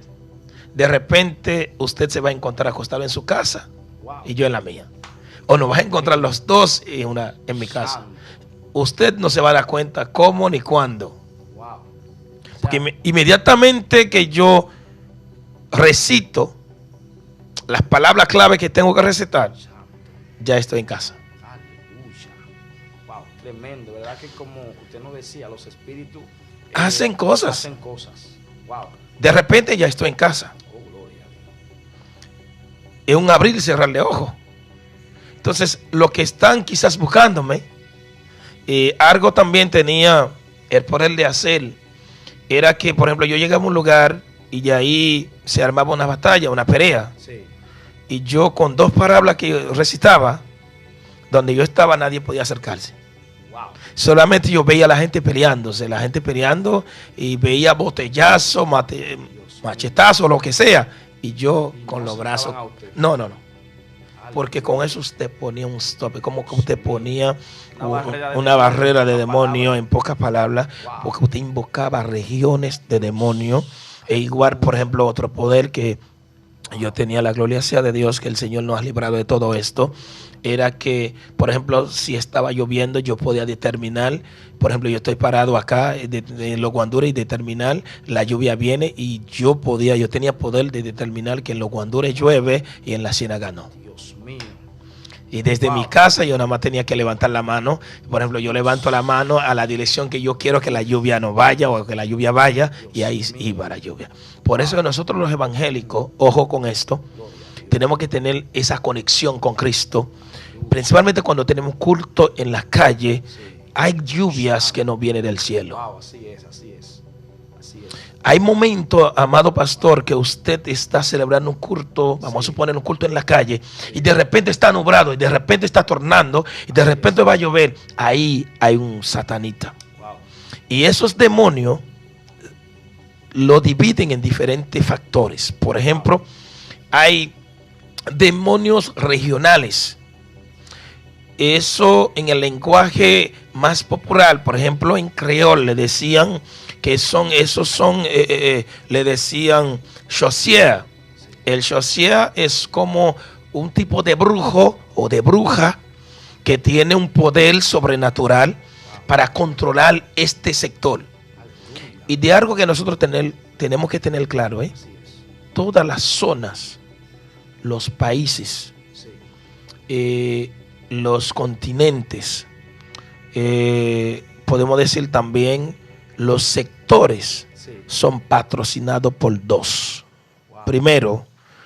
de repente usted se va a encontrar acostado en su casa, Wow. y yo en la mía. O nos va a encontrar los dos en mi casa. Santo. Usted no se va a dar cuenta cómo ni cuándo. Wow. O sea, Porque inmediatamente que yo recito las palabras clave que tengo que recitar, santo. ya estoy en casa. Aleluya. Wow, tremendo, ¿verdad? Que como usted nos decía, los espíritus Hacen cosas. Hacen cosas. Wow. De repente ya estoy en casa. Oh, gloria a Dios. Es un abrir y cerrar de ojos. Entonces, los que están quizás buscándome, algo también tenía el poder de hacer, era que, por ejemplo, yo llegaba a un lugar y de ahí se armaba una batalla, una pelea. Sí. Y yo, con 2 palabras que recitaba, donde yo estaba nadie podía acercarse. Wow. Solamente yo veía a la gente peleándose, y veía botellazos, machetazos, lo que sea. Y yo Y con no los se brazos. daban a usted. No. Aleluya. porque con eso usted ponía un stop, como que usted ponía una barrera de demonio, en pocas palabras, porque usted invocaba regiones de demonio. E igual, por ejemplo, otro poder que yo tenía, la gloria sea de Dios, que el Señor nos ha librado de todo esto, era que, por ejemplo, si estaba lloviendo, yo podía determinar, por ejemplo, yo estoy parado acá en Los Guanduras y determinar, la lluvia viene, y yo tenía poder de determinar que en Los Guanduras llueve y en la Ciénaga no. Dios mío. Y desde mi casa yo nada más tenía que levantar la mano. Por ejemplo, yo levanto la mano a la dirección que yo quiero que la lluvia no vaya o que la lluvia vaya, y ahí iba la lluvia. Por eso que nosotros los evangélicos, ojo con esto, tenemos que tener esa conexión con Cristo. Principalmente cuando tenemos culto en la calle, hay lluvias que nos vienen del cielo. Wow, así es, así es. Así es. Hay momentos, amado pastor, que usted está celebrando un culto, vamos a suponer un culto en la calle, y de repente está nublado, y de repente está tornando, y de repente va a llover. Ahí hay un satanita. Wow. Y esos demonios lo dividen en diferentes factores. Por ejemplo, hay demonios regionales. Eso en el lenguaje más popular, por ejemplo, en creol le decían que le decían Shosier. El Shosier es como un tipo de brujo o de bruja que tiene un poder sobrenatural para controlar este sector. Y de algo que nosotros tenemos que tener claro, todas las zonas, los países, los continentes, podemos decir también los sectores, son patrocinados por dos. Primero,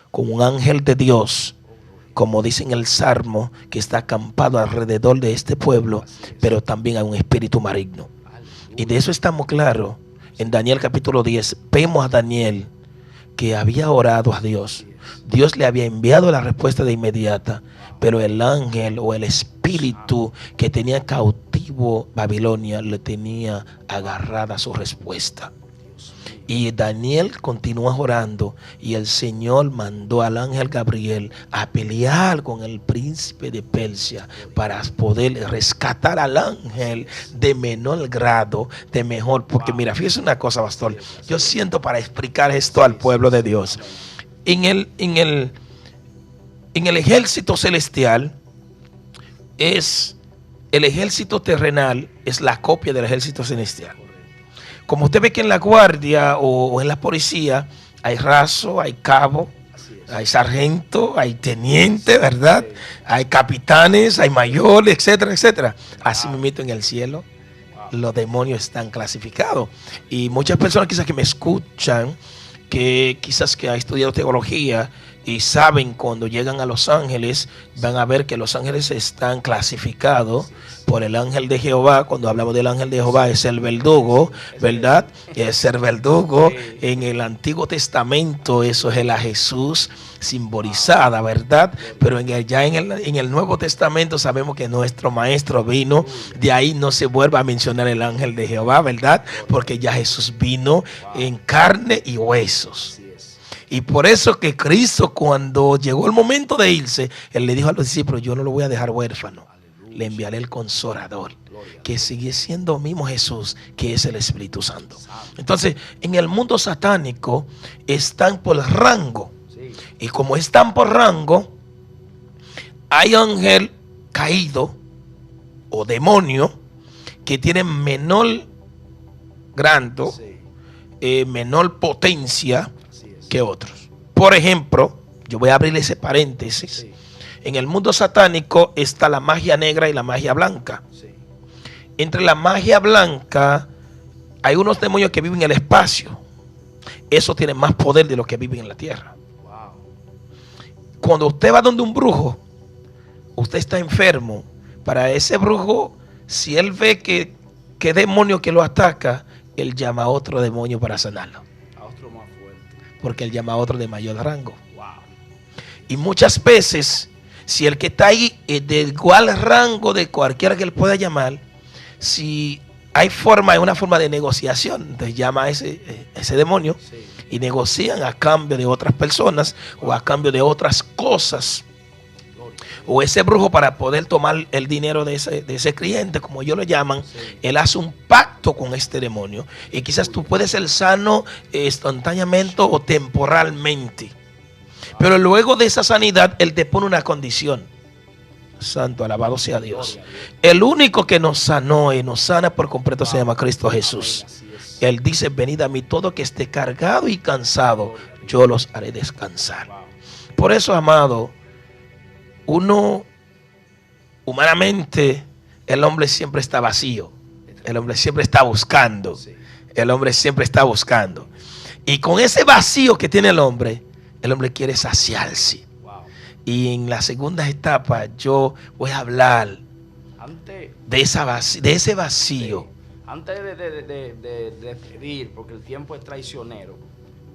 con un ángel de Dios, como dice en el Salmo, que está acampado alrededor de este pueblo, pero también hay un espíritu maligno. Y de eso estamos claros. En Daniel capítulo 10, vemos a Daniel que había orado a Dios. Dios le había enviado la respuesta de inmediata, pero el ángel o el espíritu que tenía cautivo Babilonia le tenía agarrada su respuesta. Y Daniel continuó orando, y el Señor mandó al ángel Gabriel a pelear con el príncipe de Persia para poder rescatar al ángel de menor grado, de mejor. Porque mira, fíjese una cosa, pastor, yo siento para explicar esto al pueblo de Dios. En el ejército celestial, el ejército terrenal es la copia del ejército celestial. Como usted ve que en la guardia o en la policía hay raso, hay cabo, hay sargento, hay teniente, ¿verdad? Hay capitanes, hay mayores, etcétera, etcétera. Así mismo en el cielo los demonios están clasificados. Y muchas personas quizás que me escuchan, que quizás que han estudiado teología y saben cuando llegan a los ángeles, van a ver que los ángeles están clasificados por el ángel de Jehová. Cuando hablamos del ángel de Jehová es el verdugo, ¿verdad? Es el verdugo. En el Antiguo Testamento eso es a Jesús simbolizada, ¿verdad? Pero en el Nuevo Testamento sabemos que nuestro maestro vino, de ahí no se vuelve a mencionar el ángel de Jehová, ¿verdad? Porque ya Jesús vino en carne y huesos. Y por eso que Cristo, cuando llegó el momento de irse, Él le dijo a los discípulos: yo no lo voy a dejar huérfano, le enviaré el Consolador, que sigue siendo mismo Jesús, que es el Espíritu Santo. Entonces, en el mundo satánico están por rango. Y como están por rango, hay ángel caído o demonio que tienen menor grado, menor potencia que otros. Por ejemplo, yo voy a abrir ese paréntesis. En el mundo satánico está la magia negra y la magia blanca. Entre la magia blanca hay unos demonios que viven en el espacio. Esos tienen más poder de los que viven en la tierra. Cuando usted va donde un brujo, usted está enfermo. Para ese brujo, si él ve que demonio que lo ataca, él llama a otro demonio para sanarlo. Porque él llama a otro de mayor rango. Y muchas veces, si el que está ahí es de igual rango de cualquiera que él pueda llamar, si hay una forma de negociación, entonces llama a ese demonio y negocian a cambio de otras personas o a cambio de otras cosas. o ese brujo, para poder tomar el dinero de ese cliente, como ellos lo llaman, él hace un pacto con este demonio. Y quizás tú puedes ser sano instantáneamente o temporalmente. Pero luego de esa sanidad, él te pone una condición. Santo, alabado sea Dios. El único que nos sanó y nos sana por completo se llama Cristo Jesús. Él dice: venid a mí todo que esté cargado y cansado, yo los haré descansar. Por eso, amado, uno, humanamente, el hombre siempre está vacío. El hombre siempre está buscando. El hombre siempre está buscando. Y con ese vacío que tiene el hombre quiere saciarse. Y en la segunda etapa yo voy a hablar de ese vacío. Sí. Antes de pedir, porque el tiempo es traicionero,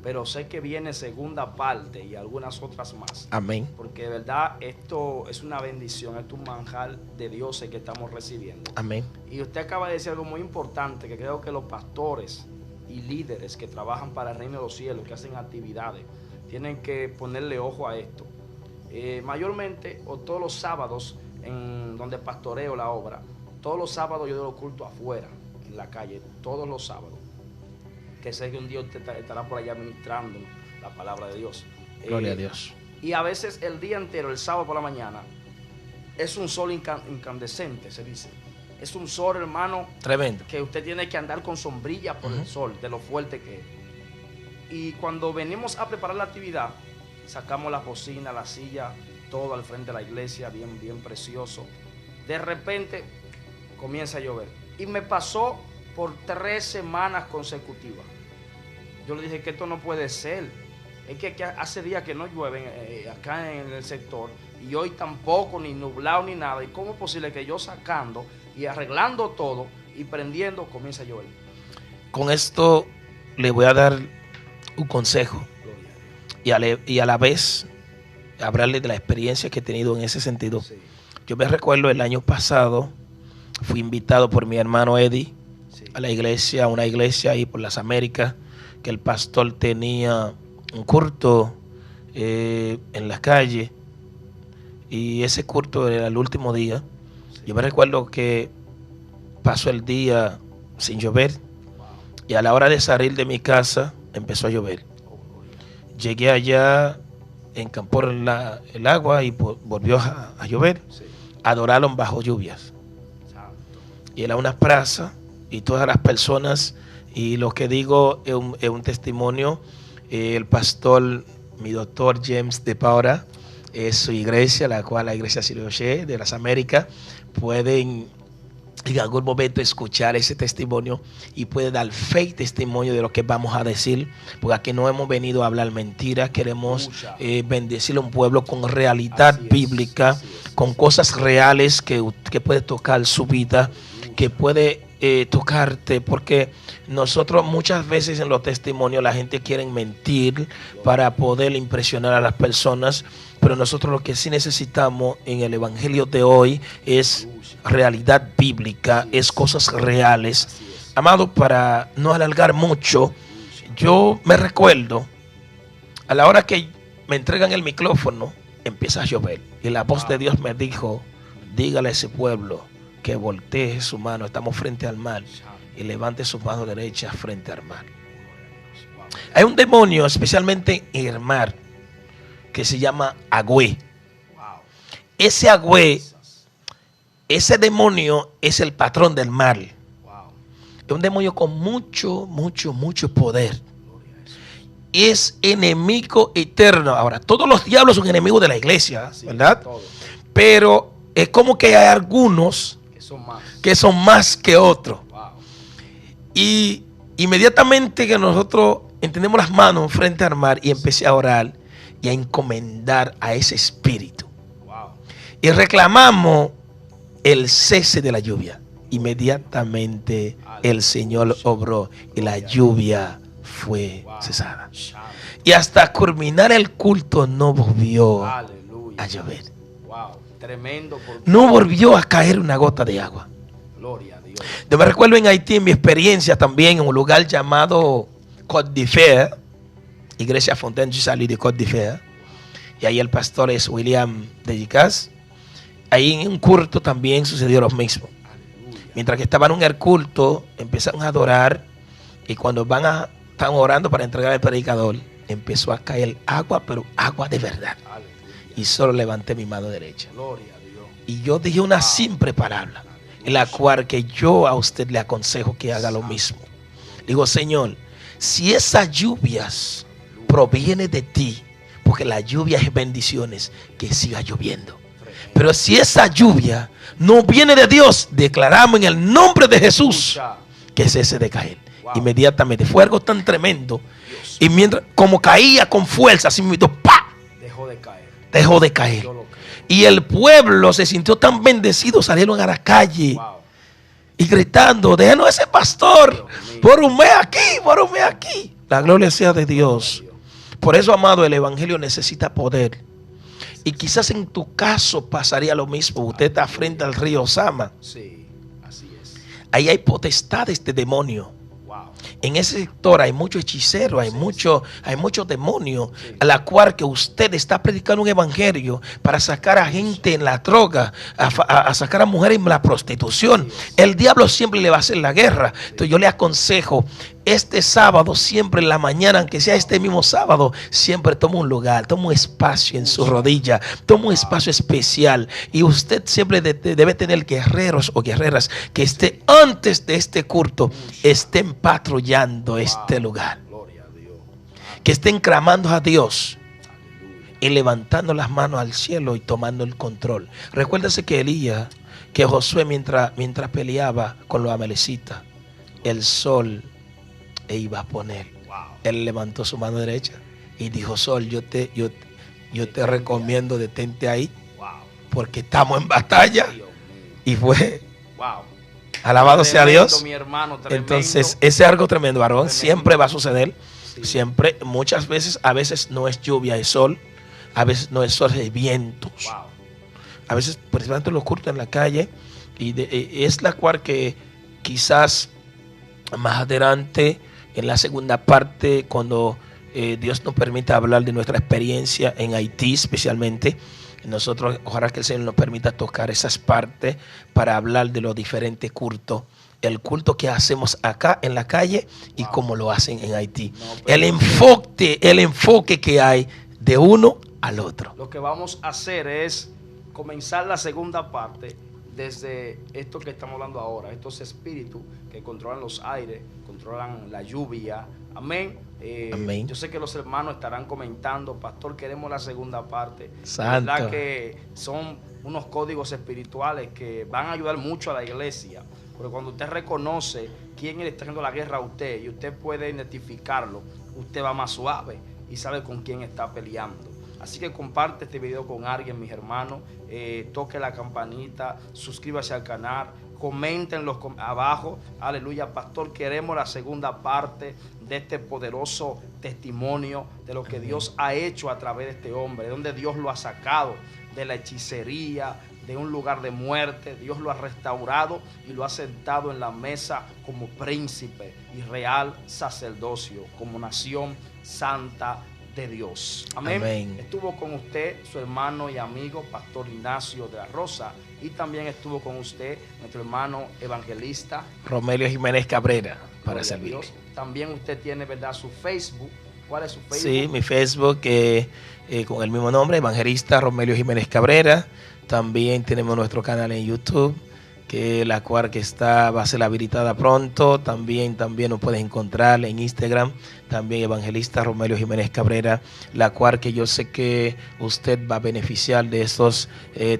pero sé que viene segunda parte y algunas otras más. Amén. Porque de verdad esto es una bendición, esto es un manjar de dioses que estamos recibiendo. Amén. Y usted acaba de decir algo muy importante, que creo que los pastores y líderes que trabajan para el reino de los cielos, que hacen actividades, tienen que ponerle ojo a esto. Mayormente, o todos los sábados, en donde pastoreo la obra, todos los sábados yo doy culto afuera, en la calle, todos los sábados. Que sé que un día usted estará por allá ministrando la palabra de Dios. Gloria a Dios. Y a veces el día entero, el sábado por la mañana, es un sol incandescente, se dice. Es un sol, hermano, tremendo, que usted tiene que andar con sombrilla por el sol, de lo fuerte que es. Y cuando venimos a preparar la actividad, sacamos la bocina, la silla, todo al frente de la iglesia, bien precioso. De repente comienza a llover. Y me pasó por 3 semanas consecutivas. Yo le dije que esto no puede ser. Es que hace días que no llueve acá en el sector, y hoy tampoco, ni nublado ni nada. ¿Y cómo es posible que yo sacando y arreglando todo y prendiendo comienza a llover? Con esto le voy a dar un consejo y a la vez hablarle de la experiencia que he tenido en ese sentido. Sí. Yo me recuerdo el año pasado, fui invitado por mi hermano Eddie a la iglesia, a una iglesia ahí por las Américas, que el pastor tenía un culto en la calle, y ese culto era el último día. Yo me recuerdo que pasó el día sin llover, y a la hora de salir de mi casa empezó a llover. Llegué allá, encampó el agua y volvió a llover. Adoraron bajo lluvias. Y era una plaza, y todas las personas, y lo que digo es un testimonio. El pastor, mi doctor James de Paula, es su iglesia, la iglesia Siroche de las Américas. Pueden en algún momento escuchar ese testimonio y puede dar fe y testimonio de lo que vamos a decir, porque aquí no hemos venido a hablar mentiras. Queremos bendecir a un pueblo con realidad bíblica, con cosas reales que puede tocar su vida, que puede tocarte, porque nosotros muchas veces en los testimonios la gente quiere mentir para poder impresionar a las personas, pero nosotros lo que sí necesitamos en el evangelio de hoy es realidad bíblica, es cosas reales. Amado, para no alargar mucho, yo me recuerdo a la hora que me entregan el micrófono, empieza a llover y la voz de Dios me dijo: dígale a ese pueblo que voltee su mano, estamos frente al mar, y levante su mano derecha frente al mar. Hay un demonio, especialmente en el mar, que se llama Agüe. Ese Agüe, ese demonio es el patrón del mar. Es un demonio con mucho poder. Es enemigo eterno. Ahora, todos los diablos son enemigos de la iglesia, ¿verdad? Pero es como que hay algunos que son más que otros. Y inmediatamente que nosotros entendemos las manos frente al mar, y empecé a orar y a encomendar a ese espíritu. Y reclamamos el cese de la lluvia. Inmediatamente el Señor obró y la lluvia fue cesada. Y hasta culminar el culto no volvió a llover. Tremendo. No volvió a caer una gota de agua. Gloria a Dios. Yo me recuerdo en Haití, en mi experiencia también, en un lugar llamado Côte d'Ivoire, Iglesia Fontaine du Salut de Côte d'Ivoire. Y ahí el pastor es William Dedicas. Ahí en un culto también sucedió lo mismo. Mientras que estaban en el culto, empezaron a adorar y cuando están orando para entregar al predicador, empezó a caer agua, pero agua de verdad. Y solo levanté mi mano derecha. Y yo dije una simple palabra, en la cual que yo a usted le aconsejo que haga lo mismo. Digo, Señor, si esas lluvias provienen de ti, porque la lluvia es bendiciones, que siga lloviendo. Pero si esa lluvia no viene de Dios, declaramos en el nombre de Jesús que cese de caer. Inmediatamente fue algo tan tremendo. Y mientras, como caía con fuerza, así mismo, ¡pah! Dejó de caer. Y el pueblo se sintió tan bendecido, salieron a la calle y gritando, déjenos ese pastor, por un mes aquí. La gloria sea de Dios. Por eso, amado, el evangelio necesita poder. Y quizás en tu caso pasaría lo mismo. Usted está frente al río Sama. Sí, así es. Ahí hay potestades de demonio. En ese sector hay muchos hechiceros, hay muchos demonios, a la cual que usted está predicando un evangelio para sacar a gente en la droga, a sacar a mujeres en la prostitución. El diablo siempre le va a hacer la guerra. Entonces yo le aconsejo, este sábado, siempre en la mañana, aunque sea este mismo sábado, siempre toma un lugar, toma un espacio en su rodilla, toma un espacio especial. Y usted siempre debe tener guerreros o guerreras que esté antes de este culto, estén patrullando este lugar, que estén clamando a Dios y levantando las manos al cielo y tomando el control. Recuérdese que Josué mientras peleaba con los amalecitas, el sol iba a poner. Él levantó su mano derecha y dijo, sol, yo te recomiendo, detente ahí, porque estamos en batalla. Y fue alabado sea Dios. Entonces ese es algo tremendo, varón. Siempre va a suceder. Siempre, muchas veces, a veces no es lluvia, es sol. A veces no es sol, es vientos. A veces, principalmente los cultos en la calle. Y es la cual que quizás más adelante, en la segunda parte, cuando Dios nos permita hablar de nuestra experiencia en Haití especialmente, nosotros, ojalá que el Señor nos permita tocar esas partes para hablar de los diferentes cultos. El culto que hacemos acá en la calle y cómo lo hacen en Haití. El enfoque que hay de uno al otro. Lo que vamos a hacer es comenzar la segunda parte desde esto que estamos hablando ahora, estos espíritus que controlan los aires, controlan la lluvia. Amén. Amén. Yo sé que los hermanos estarán comentando, pastor, queremos la segunda parte. Santo. La verdad que son unos códigos espirituales que van a ayudar mucho a la iglesia. Porque cuando usted reconoce quién le está haciendo la guerra a usted y usted puede identificarlo, usted va más suave y sabe con quién está peleando. Así que comparte este video con alguien, mis hermanos. Toque la campanita, suscríbase al canal, coméntenlos abajo. Aleluya, pastor, queremos la segunda parte de este poderoso testimonio de lo que Dios ha hecho a través de este hombre, de donde Dios lo ha sacado de la hechicería, de un lugar de muerte. Dios lo ha restaurado y lo ha sentado en la mesa como príncipe y real sacerdocio, como nación santa de Dios. Amén. Amén. Estuvo con usted su hermano y amigo Pastor Ignacio de la Rosa, y también estuvo con usted nuestro hermano evangelista Romelio Jiménez Cabrera, para servirle. También usted tiene, ¿verdad?, su Facebook. ¿Cuál es su Facebook? Sí, mi Facebook con el mismo nombre, evangelista Romelio Jiménez Cabrera. También tenemos nuestro canal en YouTube, que la cual que va a ser habilitada pronto. También nos puedes encontrar en Instagram, también evangelista Romelio Jiménez Cabrera, la cual que yo sé que usted va a beneficiar de estos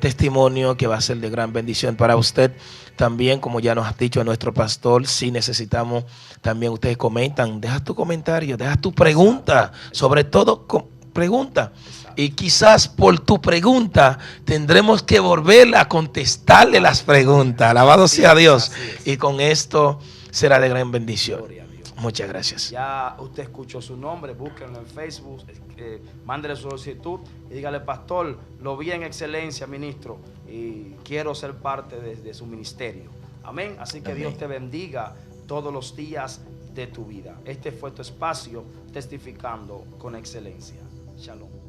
testimonios, que va a ser de gran bendición para usted. También, como ya nos ha dicho nuestro pastor, si necesitamos, también ustedes comentan, deja tu comentario, deja tu pregunta, sobre todo pregunta. Y quizás por tu pregunta tendremos que volver a contestarle las preguntas. Alabado sea Dios. Y con esto será de gran bendición. Muchas gracias. Ya usted escuchó su nombre, búsquenlo en Facebook, mándele su solicitud y dígale, pastor, lo vi en excelencia, ministro, y quiero ser parte de su ministerio. Amén. Así que Dios te bendiga todos los días de tu vida. Este fue tu espacio, testificando con excelencia. Shalom.